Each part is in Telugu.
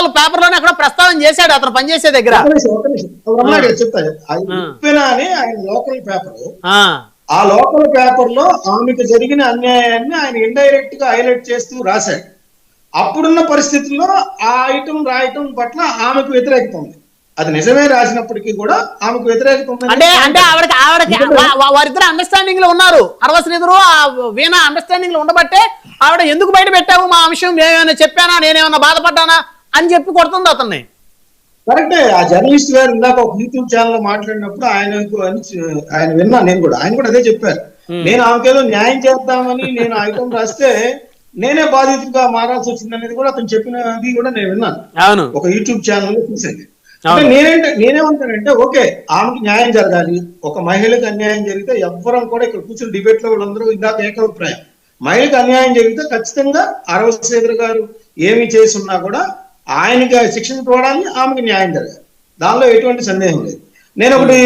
లోకల్ పేపర్ లోనే అక్కడ ప్రస్తావన చేశాడు అతను పనిచేసే దగ్గర. చెప్తాను అని ఆయన లోకల్ పేపర్, ఆ లోకల్ పేపర్ లో ఆమెకు జరిగిన అన్యాయాన్ని ఆయన ఇండైరెక్ట్ గా హైలైట్ చేస్తూ రాశాడు. అప్పుడున్న పరిస్థితుల్లో ఆ ఐటమ్ రాయటం పట్ల ఆమెకు వ్యతిరేకత ఉంది. అది నిజమే రాసినప్పటికీ కూడా ఆమెకు వ్యతిరేకత ఉంది. అంటే ఆవిడకి వారిద్దరు అండర్స్టాండింగ్ లో ఉన్నారు. అరవశ్రీధరు వీణ అండర్స్టాండింగ్ లో ఉండబట్టే ఆవిడ ఎందుకు బయట పెట్టావు మా విషయం, ఏమైనా చెప్పానా, నేనేమన్నా బాధపడ్డానా అని చెప్పి కొడుతుంది అతన్ని. కరెక్టే. ఆ జర్నలిస్ట్ గారు ఇందాక ఒక యూట్యూబ్ ఛానల్ లో మాట్లాడినప్పుడు ఆయన విన్నా, నేను కూడా ఆయన కూడా అదే చెప్పారు. నేను ఆమెకేదో న్యాయం చేద్దామని నేను ఐటమ్ రాస్తే నేనే బాధితుగా మారాల్సి వచ్చింది అనేది కూడా అతను చెప్పినది కూడా నేను విన్నాను ఒక యూట్యూబ్ ఛానల్ లో చూసేది. అంటే నేనేమంటానంటే ఓకే, ఆమెకి న్యాయం జరగాలి. ఒక మహిళకు అన్యాయం జరిగితే ఎవ్వరం కూడా ఇక్కడ కూర్చుని డిబేట్ లో వాళ్ళందరూ ఇందాక ఏకాభిప్రాయం, మహిళకు అన్యాయం జరిగితే ఖచ్చితంగా అరవశ్రీధర్ గారు ఏమి చేస్తున్నా కూడా ఆయనకి శిక్షణ చూడాలని, ఆమెకి న్యాయం జరగాలి. దానిలో ఎటువంటి సందేహం లేదు. నేను ఒకటి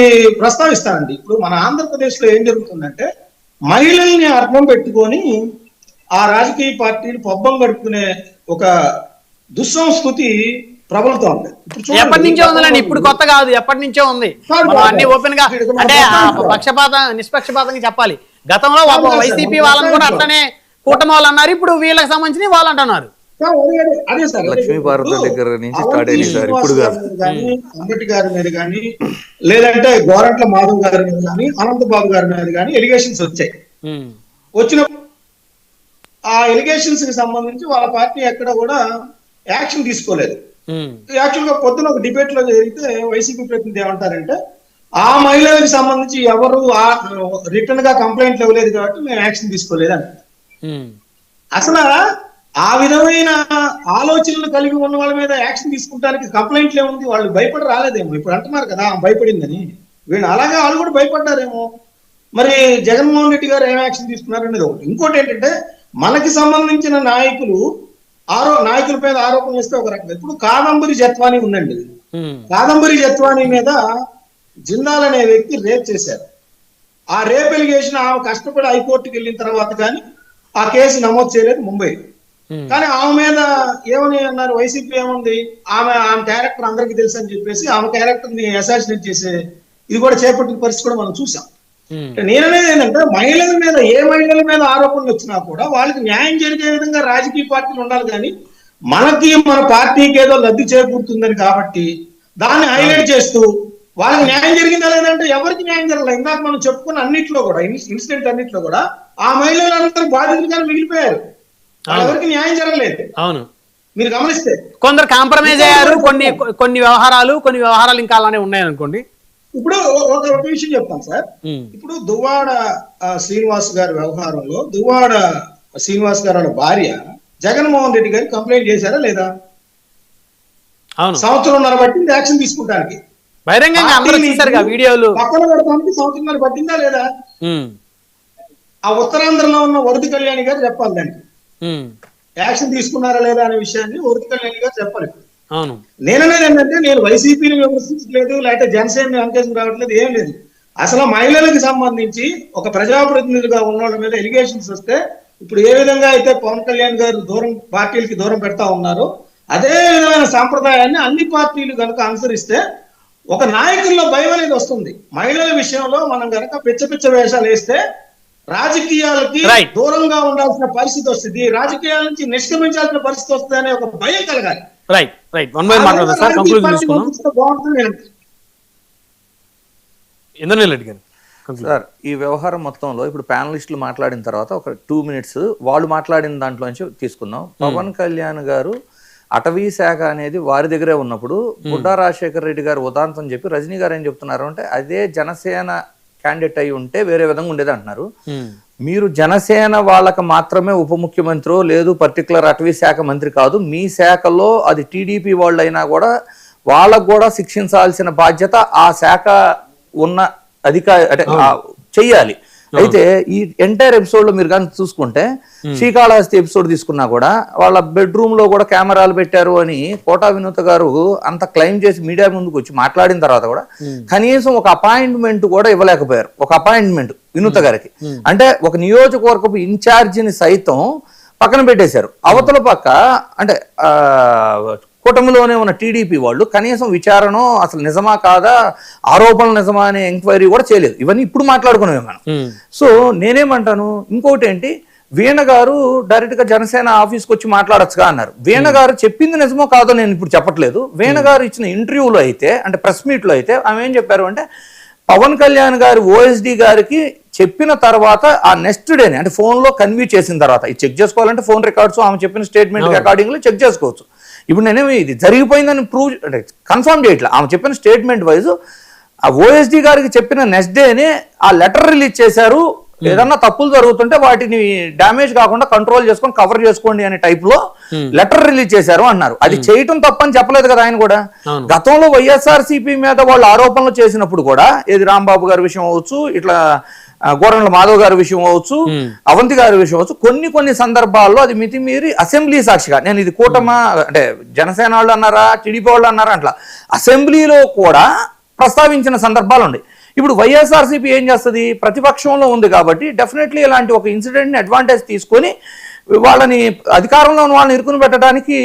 ప్రస్తావిస్తానండి. ఇప్పుడు మన ఆంధ్రప్రదేశ్ లో ఏం జరుగుతుందంటే మహిళల్ని అర్థం పెట్టుకొని ఆ రాజకీయ పార్టీలు పబ్బం గడుపుకునే ఒక దుస్సంస్కృతి ప్రబలుతూ ఉంది. ఎప్పటి నుంచో ఉందండి, ఇప్పుడు కొత్త కాదు, ఎప్పటి నుంచో ఉంది. అన్ని ఓపెన్ గా అంటే నిష్పక్షపాతంగా చెప్పాలి. గతంలో వైసీపీ వాళ్ళని కూడా అట్లనే కూటమి వాళ్ళు అన్నారు, ఇప్పుడు వీళ్ళకి సంబంధించి వాళ్ళు అంటున్నారు. అదే సార్, అంబటి గారి మీద కానీ లేదంటే గోరంట్ల మాధవ్ గారి మీద కానీ అనంతబాబు గారి మీద కానీ ఎలిగేషన్స్ వచ్చాయి. వచ్చినప్పుడు ఆ ఎలిగేషన్స్ కి సంబంధించి వాళ్ళ పార్టీ ఎక్కడ కూడా యాక్షన్ తీసుకోలేదు. యాక్చువల్ గా పొద్దున ఒక డిబేట్ లో జరిగితే వైసీపీ ప్రతినిధి ఏమంటారంటే ఆ మహిళలకు సంబంధించి ఎవరు రిటర్న్ గా కంప్లైంట్లు ఇవ్వలేదు కాబట్టి మేము యాక్షన్ తీసుకోలేదు అని. అసలు ఆ విధమైన ఆలోచనలు కలిగి ఉన్న వాళ్ళ మీద యాక్షన్ తీసుకుంటానికి కంప్లైంట్లు ఏముంది, వాళ్ళు భయపడి రాలేదేమో. ఇప్పుడు అంటున్నారు కదా భయపడిందని, వీళ్ళు అలాగే వాళ్ళు కూడా భయపడ్డారేమో. మరి జగన్మోహన్ రెడ్డి గారు ఏం యాక్షన్ తీసుకున్నారు అనేది ఒకటి. ఇంకోటి ఏంటంటే మనకి సంబంధించిన నాయకుల మీద ఆరోపణ చేస్తే ఒక రకం. ఇప్పుడు కాదంబరి జత్వాని ఉందండి, కాదంబరి జత్వాని మీద జిందాల్ అనే వ్యక్తి రేప్ చేశారు. ఆ రేప్ ఎలిగేషన్ ఆమె కష్టపడి హైకోర్టుకి వెళ్ళిన తర్వాత కానీ ఆ కేసు నమోదు చేయలేదు ముంబై. కానీ ఆమె మీద ఏమని అన్నారు, వైసీపీ ఏముంది, ఆమె క్యారెక్టర్ అందరికీ తెలుసు అని చెప్పేసి ఆమె క్యారెక్టర్ ని అసాసినేట్ చేసే ఇది కూడా చేపట్టిన పరిస్థితి కూడా మనం చూసాం. నేననేది ఏంటంటే మహిళల మీద ఏ మహిళల మీద ఆరోపణలు వచ్చినా కూడా వాళ్ళకి న్యాయం జరిగే విధంగా రాజకీయ పార్టీలు ఉండాలి. కానీ మనకి మన పార్టీకి ఏదో లబ్ధి చేకూరుతుందని కాబట్టి దాన్ని హైలైట్ చేస్తూ వాళ్ళకి న్యాయం జరిగిందా లేదంటే ఎవరికి న్యాయం జరగలేదు. ఇందాక మనం చెప్పుకున్న అన్నింటిలో కూడా ఇన్సిడెంట్ అన్నింటిలో కూడా ఆ మహిళలందరూ బాధితులుగా మిగిలిపోయారు, ఎవరికి న్యాయం జరగలేదు. అవును, మీరు గమనిస్తే కొందరు కాంప్రమైజ్ అయ్యారు, కొన్ని వ్యవహారాలు ఇంకా అలానే ఉన్నాయనుకోండి. ఇప్పుడు ఒక విషయం చెప్తాను సార్. ఇప్పుడు దువ్వాడ శ్రీనివాస్ గారి వ్యవహారంలో దువ్వాడ శ్రీనివాస్ గారి భార్య జగన్మోహన్ రెడ్డి గారికి కంప్లైంట్ చేశారా లేదా? సంవత్సరంన్నర పట్టింది యాక్షన్ తీసుకుంటానికి, పక్కన పెడతానికి సంవత్సరంన్నర పట్టిందా లేదా? ఆ ఉత్తరాంధ్రలో ఉన్న వరద కళ్యాణి గారు చెప్పాలి దానికి యాక్షన్ తీసుకున్నారా లేదా అనే విషయాన్ని వరద కళ్యాణి గారు చెప్పాలి. నేననేది ఏంటంటే నేను వైసీపీని విమర్శించలేదు, లేకపోతే జనసేన అంకేసం రావట్లేదు, ఏం లేదు. అసలు మహిళలకు సంబంధించి ఒక ప్రజాప్రతినిధులుగా ఉన్న వాళ్ళ మీద ఎలిగేషన్స్ వస్తే ఇప్పుడు ఏ విధంగా అయితే పవన్ కళ్యాణ్ గారు పార్టీలకి దూరం పెడతా ఉన్నారో అదే విధమైన సాంప్రదాయాన్ని అన్ని పార్టీలు కనుక అనుసరిస్తే ఒక నాయకుల్లో భయం అనేది వస్తుంది. మహిళల విషయంలో మనం కనుక పిచ్చ వేషాలు వేస్తే రాజకీయాలకి దూరంగా ఉండాల్సిన పరిస్థితి వస్తుంది, రాజకీయాల నుంచి నిష్క్రమించాల్సిన పరిస్థితి వస్తుంది అనే ఒక భయం కలగాలి. సార్, ఈ వ్యవహారం మొత్తంలో ఇప్పుడు ప్యానలిస్టులు మాట్లాడిన తర్వాత ఒక 2 minutes వాళ్ళు మాట్లాడిన దాంట్లోంచి తీసుకుందాం. పవన్ కళ్యాణ్ గారు అటవీ శాఖ అనేది వారి దగ్గరే ఉన్నప్పుడు బుడ్డా రాజశేఖర రెడ్డి గారు ఉదాంతం చెప్పి రజనీ గారు ఏం చెప్తున్నారు అంటే అదే జనసేన క్యాండిడేట్ అయి ఉంటే వేరే విధంగా ఉండేది అంటున్నారు. మీరు జనసేన వాళ్ళకి మాత్రమే ఉప ముఖ్యమంత్రి లేదు, పర్టికులర్ అటవీ శాఖ మంత్రి కాదు, మీ శాఖలో అది టీడీపీ వాళ్ళు అయినా కూడా వాళ్ళకు కూడా శిక్షించాల్సిన బాధ్యత ఆ శాఖ ఉన్న అంటే చెయ్యాలి. అయితే ఈ ఎంటైర్ ఎపిసోడ్ లో మీరు కానీ చూసుకుంటే శ్రీకాళహస్తి ఎపిసోడ్ తీసుకున్నా కూడా వాళ్ళ బెడ్రూమ్ లో కూడా కెమెరాలు పెట్టారు అని కోటా వినోద్ గారు అంత క్లెయిమ్ చేసి మీడియా ముందుకు వచ్చి మాట్లాడిన తర్వాత కూడా కనీసం ఒక అపాయింట్మెంట్ కూడా ఇవ్వలేకపోయారు. ఒక అపాయింట్మెంట్ వినోద్ గారికి అంటే ఒక నియోజకవర్గపు ఇన్ఛార్జిని సైతం పక్కన పెట్టేశారు. అవతల పక్క అంటే కూటమిలోనే ఉన్న టీడీపీ వాళ్ళు కనీసం విచారణ అసలు నిజమా కాదా, ఆరోపణలు నిజమా అనే ఎంక్వైరీ కూడా చేయలేదు. ఇవన్నీ ఇప్పుడు మాట్లాడుకునేవి మనం. సో నేనేమంటాను, ఇంకోటి ఏంటి, వీణ గారు డైరెక్ట్ గా జనసేన ఆఫీస్కి వచ్చి మాట్లాడచ్చుగా అన్నారు. వీణ గారు చెప్పింది నిజమో కాదో నేను ఇప్పుడు చెప్పట్లేదు. వీణ గారు ఇచ్చిన ఇంటర్వ్యూలో అయితే, అంటే ప్రెస్ మీట్ లో అయితే ఆమె ఏం చెప్పారు అంటే, పవన్ కళ్యాణ్ గారు ఓఎస్డి గారికి చెప్పిన తర్వాత ఆ నెక్స్ట్ డేనే, అంటే ఫోన్ లో కన్వీ చేసిన తర్వాత, ఇది చెక్ చేసుకోవాలంటే ఫోన్ రికార్డ్స్ ఆమె చెప్పిన స్టేట్మెంట్ అకార్డింగ్ లో చెక్ చేసుకోవచ్చు. ఇప్పుడు నేనేమి ఇది జరిగిపోయిందని ప్రూవ్ అంటే కన్ఫర్మ్ చేయట్లా. ఆమె చెప్పిన స్టేట్మెంట్ వైజ్ ఆ ఓఎస్డి గారికి చెప్పిన నెక్స్ట్ డేనే ఆ లెటర్ రిలీజ్ చేశారు. ఏదన్నా తప్పులు జరుగుతుంటే వాటిని డ్యామేజ్ కాకుండా కంట్రోల్ చేసుకొని కవర్ చేసుకోండి అనే టైప్ లో లెటర్ రిలీజ్ చేశారు అన్నారు. అది చేయటం తప్పని చెప్పలేదు కదా ఆయన కూడా. గతంలో వైఎస్ఆర్సీపీ మీద వాళ్ళు ఆరోపణలు చేసినప్పుడు కూడా, ఏది రాంబాబు గారి విషయం అవ్వచ్చు, ఇట్లా గోరంట్ల మాధవ్ గారి విషయం అవ్వచ్చు, అవంతి గారి విషయం అవ్వచ్చు, కొన్ని సందర్భాల్లో అది మితిమీరి అసెంబ్లీ సాక్షిగా, నేను ఇది కూటమా అంటే జనసేన వాళ్ళు అన్నారా టీడీపీ వాళ్ళు అన్నారా అట్లా అసెంబ్లీలో కూడా ప్రస్తావించిన సందర్భాలు ఉన్నాయి. ఇప్పుడు వైఎస్ఆర్సీపీ ఏం చేస్తుంది, ప్రతిపక్షంలో ఉంది కాబట్టి డెఫినెట్లీ ఇలాంటి ఒక ఇన్సిడెంట్ని అడ్వాంటేజ్ తీసుకొని వాళ్ళని అధికారంలో ఉన్న వాళ్ళని ఇరుకుని పెట్టడానికి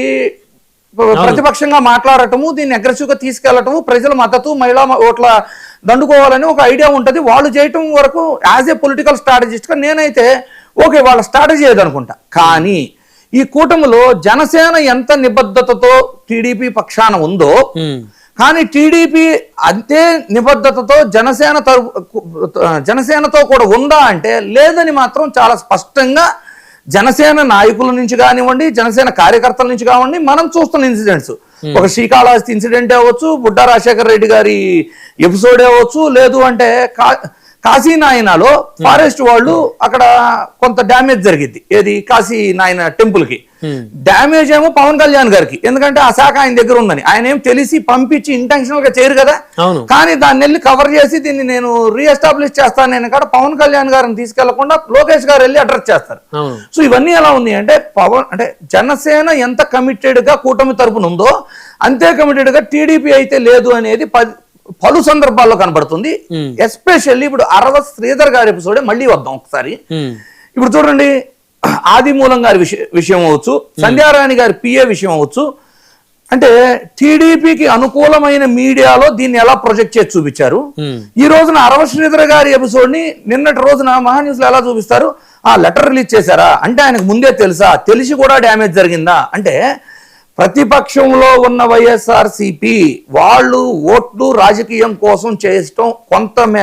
ప్రతిపక్షంగా మాట్లాడటము, దీన్ని అగ్రెసివ్గా తీసుకెళ్లటము, ప్రజల మద్దతు, మహిళా ఓట్ల దండుకోవాలని ఒక ఐడియా ఉంటుంది. వాళ్ళు చేయటం వరకు యాజ్ ఏ పొలిటికల్ స్ట్రాటజిస్ట్గా నేనైతే ఓకే, వాళ్ళ స్ట్రాటజీ ఏదనుకుంటా. కానీ ఈ కూటమిలో జనసేన ఎంత నిబద్ధతతో టీడీపీ పక్షాన ఉందో, కానీ టీడీపీ అంతే నిబద్ధతతో జనసేనతో కూడా ఉందా అంటే లేదని మాత్రం చాలా స్పష్టంగా జనసేన నాయకుల నుంచి కానివ్వండి, జనసేన కార్యకర్తల నుంచి కానివ్వండి మనం చూస్తున్న ఇన్సిడెంట్స్, ఒక శ్రీకాళహస్తి ఇన్సిడెంట్ అవ్వచ్చు, బుడ్డా రాజశేఖర రెడ్డి గారి ఎపిసోడ్ అవ్వచ్చు, లేదు అంటే కాశీనాయనలో ఫారెస్ట్ వాళ్ళు అక్కడ కొంత డ్యామేజ్ జరిగింది, ఏది కాశీనాయన టెంపుల్ కి. డ్యామేజ్ ఏమో పవన్ కళ్యాణ్ గారికి, ఎందుకంటే ఆ శాఖ ఆయన దగ్గర ఉందని. ఆయన ఏం తెలిసి పంపించి ఇంటెన్షనల్ గా చేయరు కదా. కానీ దాన్ని వెళ్ళి కవర్ చేసి దీన్ని నేను రీఎస్టాబ్లిష్ చేస్తాను నేను కూడా పవన్ కళ్యాణ్ గారిని తీసుకెళ్లకుండా లోకేష్ గారు వెళ్ళి అడ్రస్ చేస్తారు. సో ఇవన్నీ ఎలా ఉంది అంటే, అంటే జనసేన ఎంత కమిటెడ్ గా కూటమి తరపున ఉందో అంతే కమిటెడ్ గా టీడీపీ అయితే లేదు అనేది పలు సందర్భాల్లో కనబడుతుంది. ఎస్పెషల్లీ ఇప్పుడు అరవ శ్రీధర్ గారి ఎపిసోడే మళ్ళీ వద్దాం ఒకసారి. ఇప్పుడు చూడండి, ఆదిమూలం గారి విషయం అవ్వచ్చు, సంధ్యారాణి గారి పిఏ విషయం అవ్వచ్చు, అంటే టీడీపీకి అనుకూలమైన మీడియాలో దీన్ని ఎలా ప్రొజెక్ట్ చేసి చూపించారు. ఈ రోజున అరవ శ్రీధర్ గారి ఎపిసోడ్ ని నిన్నటి రోజున మహాన్యూస్ లో ఎలా చూపిస్తారు, ఆ లెటర్ రిలీజ్ చేశారా అంటే ఆయనకు ముందే తెలుసా, తెలిసి కూడా డ్యామేజ్ జరిగిందా అంటే, ప్రతిపక్షంలో ఉన్న వైఎస్ఆర్సీపీ వాళ్ళు ఓట్లు రాజకీయం కోసం చేయటం కొంత